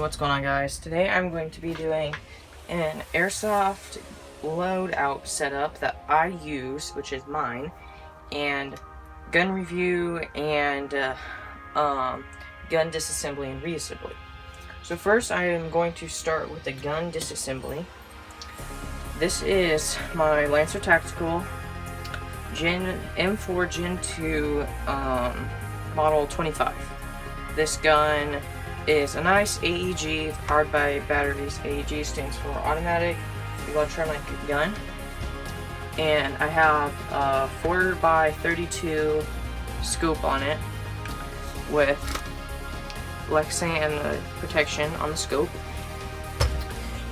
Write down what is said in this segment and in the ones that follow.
what's going on, guys? Today I'm going to be doing an Airsoft loadout setup that I use, which is mine, and gun review and gun disassembly and reassembly. So first I am going to start with the gun disassembly. This is my Lancer Tactical M4 Gen 2 model 25. This gun is a nice AEG powered by batteries. AEG stands for automatic electronic gun, and I have a 4x32 scope on it with Lexan protection on the scope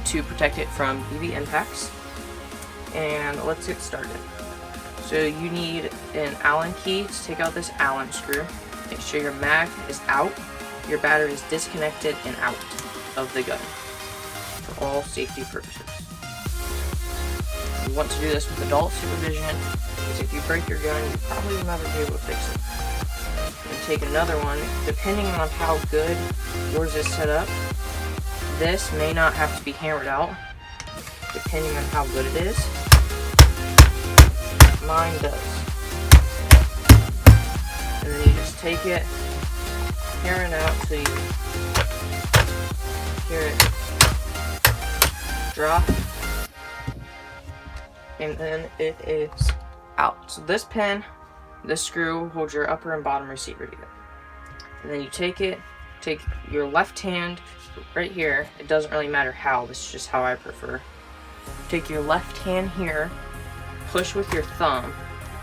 to protect it from BB impacts. And let's get started. So you need an Allen key to take out this Allen screw. Make sure your mag is out, your battery is disconnected and out of the gun for all safety purposes. You want to do this with adult supervision, because if you break your gun, you probably will never be able to fix it. And take another one, depending on how good yours is set up. This may not have to be hammered out, depending on how good it is. Mine does. And then you just take it, hammer it out till you hear it drop, and then it is out. So this pin, this screw holds your upper and bottom receiver together. And then you take your left hand right here. It doesn't really matter how, this is just how I prefer. Take your left hand here, push with your thumb,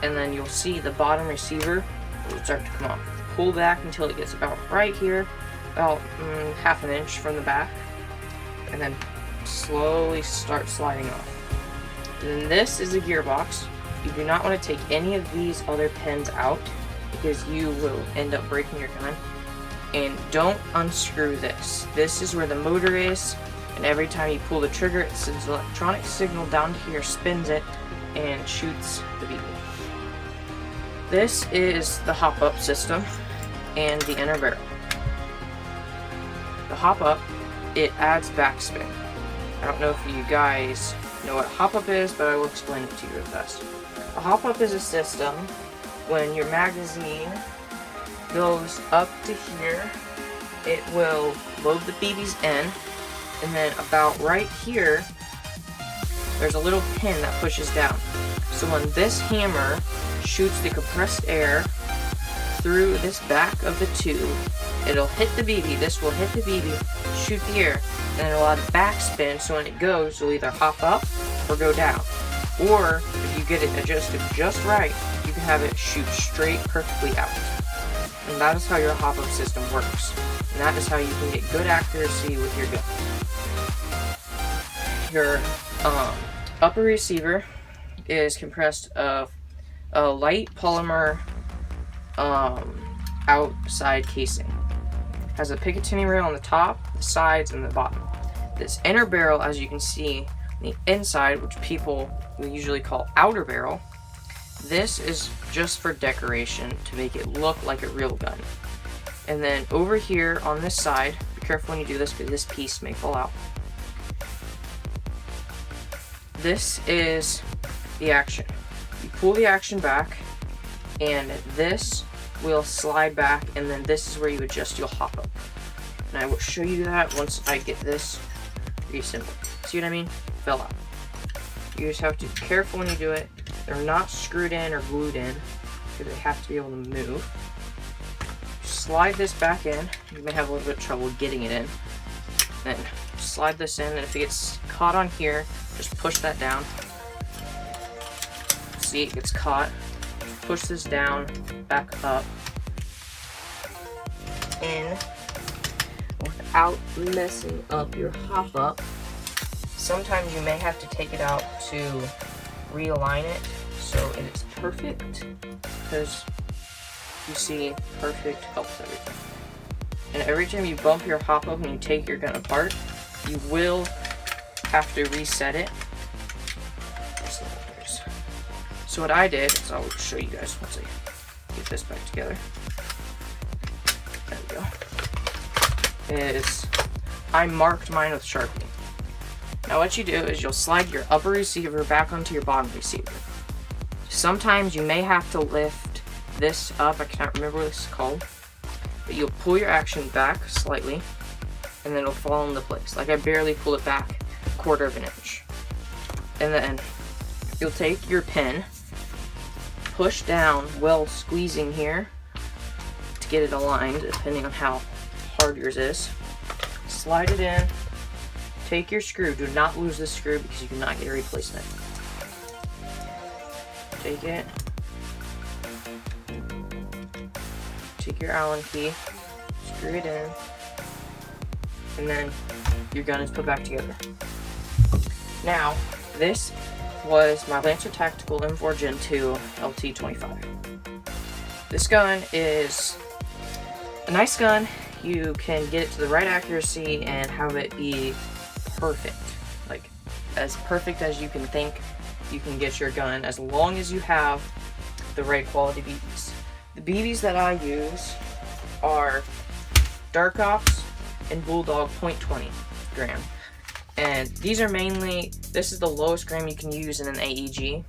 and then you'll see the bottom receiver will start to come off. Pull back until it gets about right here, about half an inch from the back, and then slowly start sliding off. And then this is a gearbox. You do not want to take any of these other pins out, because you will end up breaking your gun. And don't unscrew this. This is where the motor is, and every time you pull the trigger, it sends an electronic signal down to here, spins it, and shoots the BB. This is the hop-up system and the inner barrel. The hop-up, it adds backspin. I don't know if you guys know what hop-up is, but I will explain it to you real fast. A hop-up is a system when your magazine goes up to here, it will load the BBs in, and then about right here, there's a little pin that pushes down. So when this hammer shoots the compressed air through this back of the tube, it'll hit the BB, this will hit the BB, shoot the air, and then it'll add a backspin, so when it goes, it'll either hop up or go down. Or, if you get it adjusted just right, you can have it shoot straight perfectly out. And that is how your hop-up system works. And that is how you can get good accuracy with your gun. Your upper receiver is compressed of a light polymer outside casing. It has a Picatinny rail on the top, the sides, and the bottom. This inner barrel, as you can see, the inside, which people will usually call outer barrel, this is just for decoration to make it look like a real gun. And then over here on this side, be careful when you do this because this piece may fall out. This is the action. You pull the action back, and this will slide back, and then this is where you adjust your hop up. And I will show you that once I get this reassembled. See what I mean? Fell out. You just have to be careful when you do it. They're not screwed in or glued in, because they have to be able to move. Slide this back in. You may have a little bit of trouble getting it in. Then slide this in, and if it gets caught on here, just push that down. See, it gets caught. Push this down, back up, in, without messing up your hop up. Sometimes you may have to take it out to realign it so it is perfect, because you see, perfect helps everything. And every time you bump your hop up and you take your gun apart, you will have to reset it. So what I did is, I'll show you guys once I get this back together. There we go. Is I marked mine with Sharpie. Now what you do is you'll slide your upper receiver back onto your bottom receiver. Sometimes you may have to lift this up, I can't remember what this is called, but you'll pull your action back slightly, and then it'll fall into place. Like I barely pull it back a quarter of an inch. And then you'll take your pin, push down while squeezing here to get it aligned, depending on how hard yours is. Slide it in, take your screw. Do not lose this screw because you cannot get a replacement. Take it. Take your Allen key, screw it in, and then your gun is put back together. Now, this was my Lancer Tactical M4 Gen 2 LT25. This gun is a nice gun. You can get it to the right accuracy and have it be perfect. Like, as perfect as you can think you can get your gun, as long as you have the right quality BBs. The BBs that I use are Dark Ops and Bulldog .20 gram. And these are mainly, this is the lowest gram you can use in an AEG,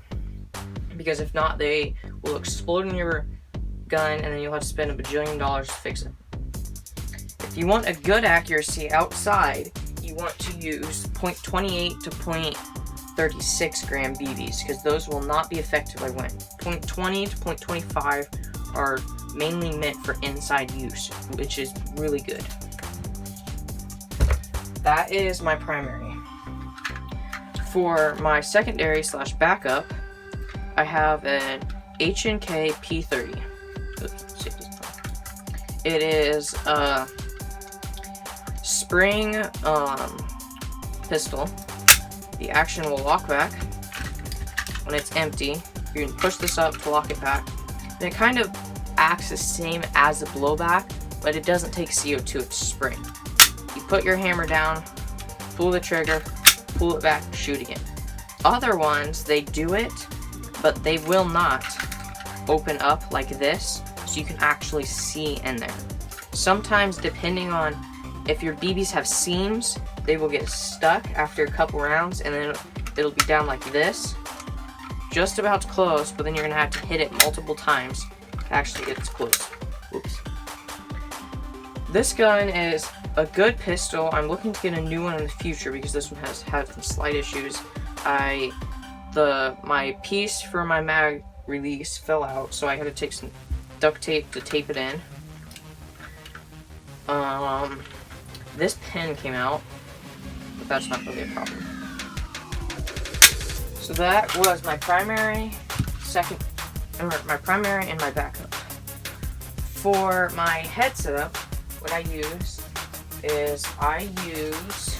because if not, they will explode in your gun and then you'll have to spend $1 bajillion to fix it. If you want a good accuracy outside, you want to use .28 to .36 gram BBs, because those will not be effective by wind. .20 to .25 are mainly meant for inside use, which is really good. That is my primary. For my secondary slash backup, I have an H&K P30. It is a spring pistol. The action will lock back when it's empty. You can push this up to lock it back. And it kind of acts the same as a blowback, but it doesn't take CO2, it's spring. You put your hammer down, pull the trigger, pull it back, shoot again. Other ones, they do it, but they will not open up like this, so you can actually see in there. Sometimes, depending on if your BBs have seams, they will get stuck after a couple rounds, and then it'll be down like this, just about to close, but then you're gonna have to hit it multiple times to actually get it to close. Whoops. This gun is a good pistol. I'm looking to get a new one in the future because this one has had some slight issues. My piece for my mag release fell out, so I had to take some duct tape to tape it in. This pin came out, but that's not really a problem. So that was my primary, my primary and my backup. For my head setup, what I use is I use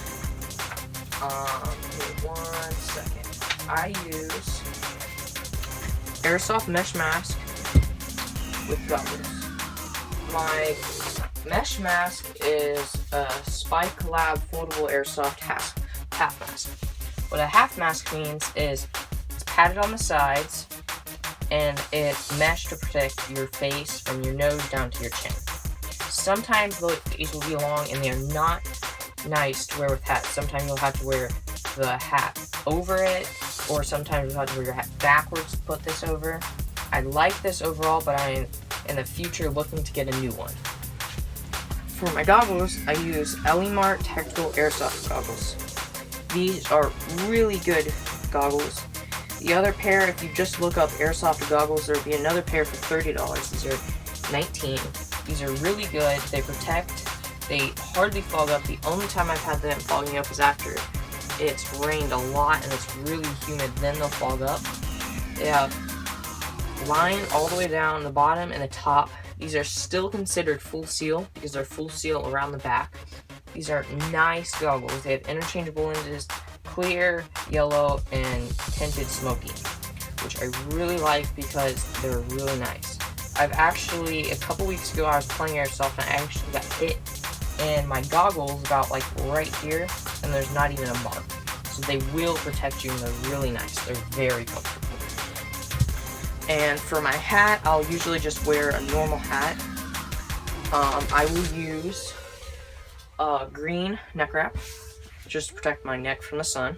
Airsoft mesh mask with goggles. My mesh mask is a Spike Lab foldable Airsoft half mask. What a half mask means is it's padded on the sides and it's mesh to protect your face from your nose down to your chin. Sometimes these will be long and they are not nice to wear with hats. Sometimes you'll have to wear the hat over it, or sometimes you'll have to wear your hat backwards to put this over. I like this overall, but I'm in the future looking to get a new one. For my goggles, I use Elimart Tactical Airsoft goggles. These are really good goggles. The other pair, if you just look up Airsoft goggles, there'll be another pair for $30. These are $19. These are really good. They protect. They hardly fog up. The only time I've had them fogging up is after it's rained a lot and it's really humid. Then they'll fog up. They have line all the way down the bottom and the top. These are still considered full seal because they're full seal around the back. These are nice goggles. They have interchangeable lenses, clear, yellow, and tinted smoky, which I really like because they're really nice. I've actually, a couple weeks ago, I was playing Airsoft and I actually got hit in my goggles about like right here, and there's not even a mark. So they will protect you and they're really nice. They're very comfortable. And for my hat, I'll usually just wear a normal hat. I will use green neck wrap, just to protect my neck from the sun.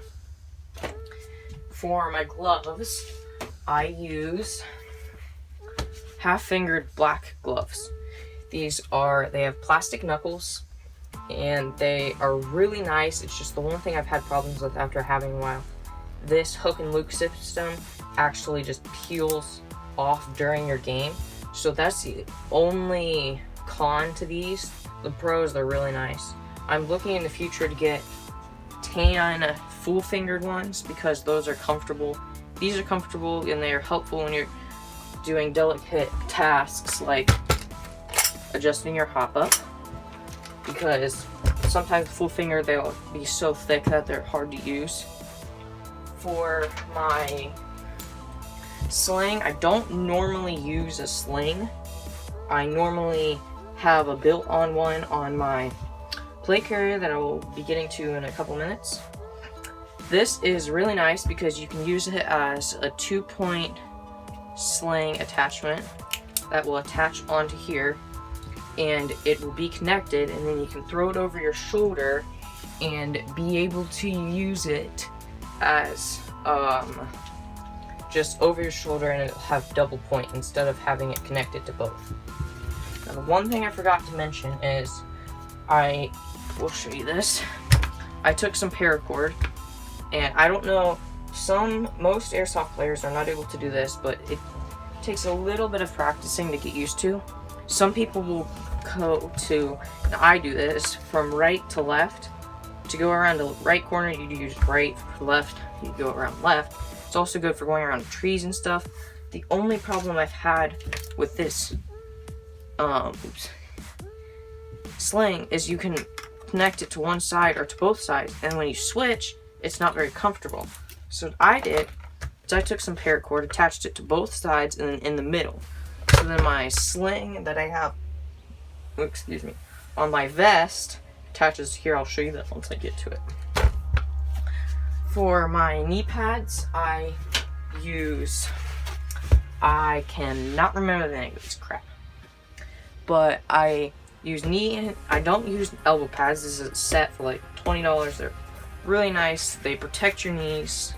For my gloves, I use half-fingered black gloves. They have plastic knuckles, and they are really nice. It's just the one thing I've had problems with after having a while. This hook and loop system actually just peels off during your game. So that's the only con to these. The pros, they're really nice. I'm looking in the future to get tan full-fingered ones because those are comfortable. These are comfortable and they are helpful when you're doing delicate tasks like adjusting your hop up, because sometimes full finger they'll be so thick that they're hard to use. For my sling, I don't normally use a sling. I normally have a built-on one on my plate carrier that I will be getting to in a couple minutes. This is really nice because you can use it as a 2-point sling attachment that will attach onto here, and it will be connected, and then you can throw it over your shoulder and be able to use it as just over your shoulder, and it'll have double point instead of having it connected to both. Now, the one thing I forgot to mention is I will show you this. I took some paracord, and I don't know, most airsoft players are not able to do this, but it takes a little bit of practicing to get used to. Some people will go to, and I do this, from right to left. To go around the right corner, you use right. Left, you go around left. It's also good for going around trees and stuff. The only problem I've had with this sling is you can connect it to one side or to both sides, and when you switch, it's not very comfortable. So what I did is I took some paracord, attached it to both sides, and then in the middle. So then my sling that I have, on my vest attaches here. I'll show you that once I get to it. For my knee pads, I cannot remember the name of this crap, but I don't use elbow pads. This is a set for like $20. They're really nice. They protect your knees.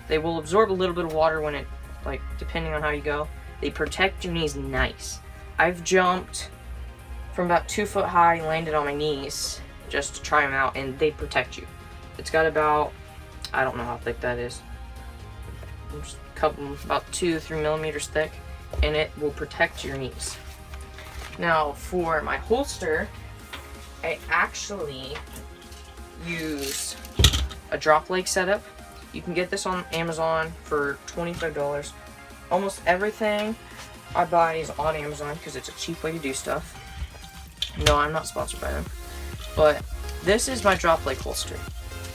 They will absorb a little bit of water when it, like, depending on how you go. They protect your knees nice. I've jumped from about 2 foot high and landed on my knees just to try them out, and they protect you. It's got about, I don't know how thick that is, just a couple, about 2 to 3 millimeters thick, and it will protect your knees. Now for my holster, I actually use a drop leg setup. You can get this on Amazon for $25. Almost everything I buy is on Amazon because it's a cheap way to do stuff. No, I'm not sponsored by them. But this is my drop leg holster.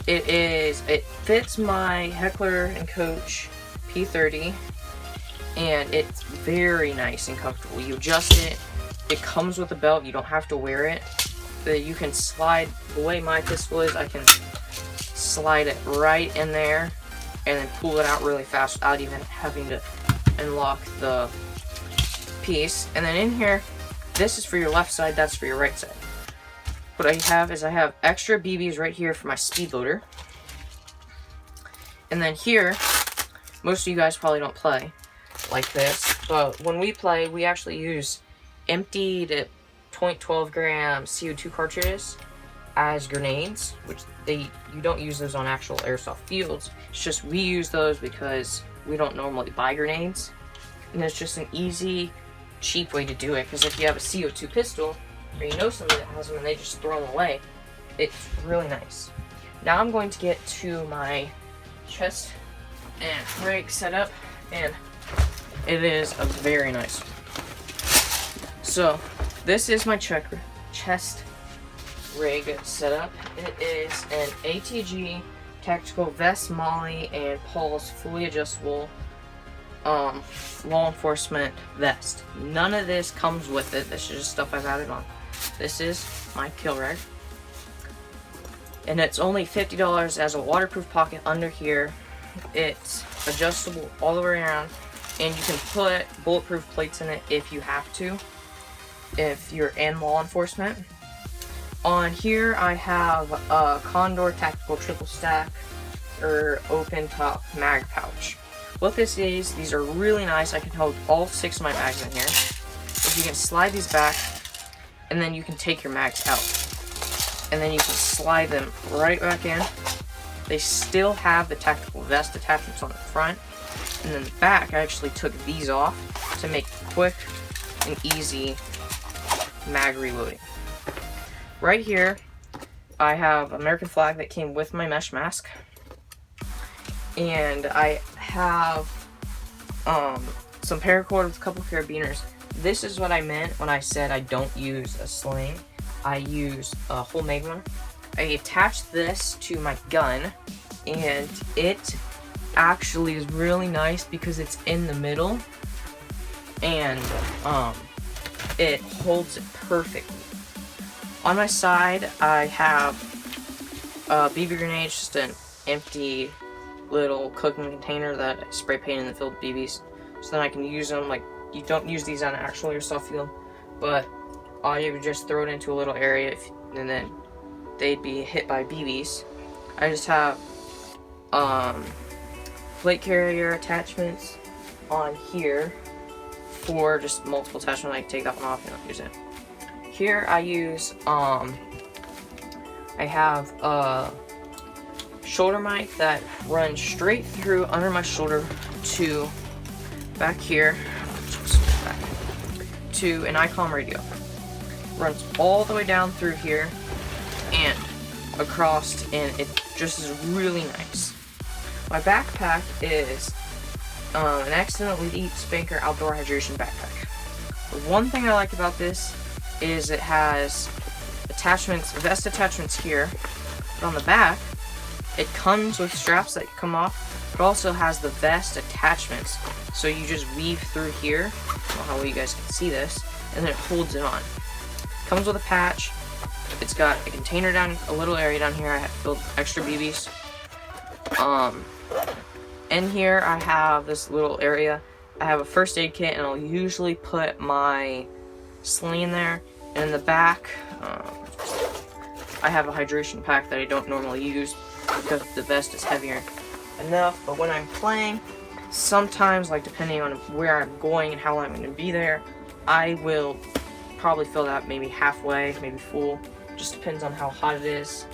It fits my Heckler & Koch P30, and it's very nice and comfortable. You adjust it. It comes with a belt. You don't have to wear it. You can slide, the way my pistol is, I can slide it right in there and then pull it out really fast without even having to unlock the piece. And then in here, this is for your left side, that's for your right side. What I have is I have extra BBs right here for my speed loader. And then here, most of you guys probably don't play like this, but when we play, we actually use emptied 0.12 gram CO2 cartridges as grenades, which you don't use those on actual airsoft fields. It's just we use those because we don't normally buy grenades, and it's just an easy, cheap way to do it. Because if you have a CO2 pistol, or you know somebody that has them and they just throw them away, it's really nice. Now I'm going to get to my chest and rig setup, and it is a very nice one. So this is my chest rig setup. It is an ATG tactical vest, molly, and Paul's fully adjustable law enforcement vest. None of this comes with it. This is just stuff I've added on. This is my kill rag, and it's only $50 as a waterproof pocket under here. It's adjustable all the way around, and you can put bulletproof plates in it if you have to, if you're in law enforcement. On here I have a Condor Tactical Triple Stack or open top mag pouch. What this is, these are really nice. I can hold all 6 of my mags in here. If you can slide these back, and then you can take your mags out. And then you can slide them right back in. They still have the tactical vest attachments on the front. And then the back, I actually took these off to make quick and easy mag reloading. Right here, I have American flag that came with my mesh mask. And I have some paracord with a couple carabiners. This is what I meant when I said I don't use a sling. I use a homemade one. I attached this to my gun, and it actually is really nice because it's in the middle, and it holds it perfectly. On my side, I have a BB grenade, just an empty little cooking container that I spray paint in the field BBs, so then I can use them. Like, you don't use these on an actual airsoft field, but all you would just throw it into a little area, and then they'd be hit by BBs. I just have plate carrier attachments on here for just multiple attachments. I take that one off and I'll use it. Here I use I have a shoulder mic that runs straight through under my shoulder to back here to an ICOM radio. Runs all the way down through here and across, and it just is really nice. My backpack is an Accident Elite Spanker outdoor hydration backpack. The one thing I like about this is it has attachments, vest attachments here, but on the back it comes with straps that come off, but also has the vest attachments, so you just weave through here. I don't know how well you guys can see this, and then it holds it on. Comes with a patch. It's got a container down, a little area down here. I have filled extra BBs. In here I have this little area. I have a first aid kit, and I'll usually put my sling in there. And in the back, I have a hydration pack that I don't normally use because the vest is heavier enough. But when I'm playing, sometimes, like depending on where I'm going and how long I'm going to be there, I will probably fill that maybe halfway, maybe full. Just depends on how hot it is.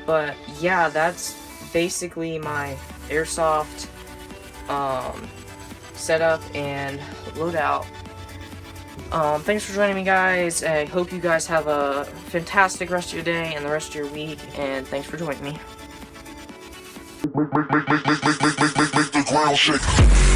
But yeah, that's basically my airsoft setup and loadout. Thanks for joining me, guys. I hope you guys have a fantastic rest of your day and the rest of your week, and thanks for joining me. Make the ground shake.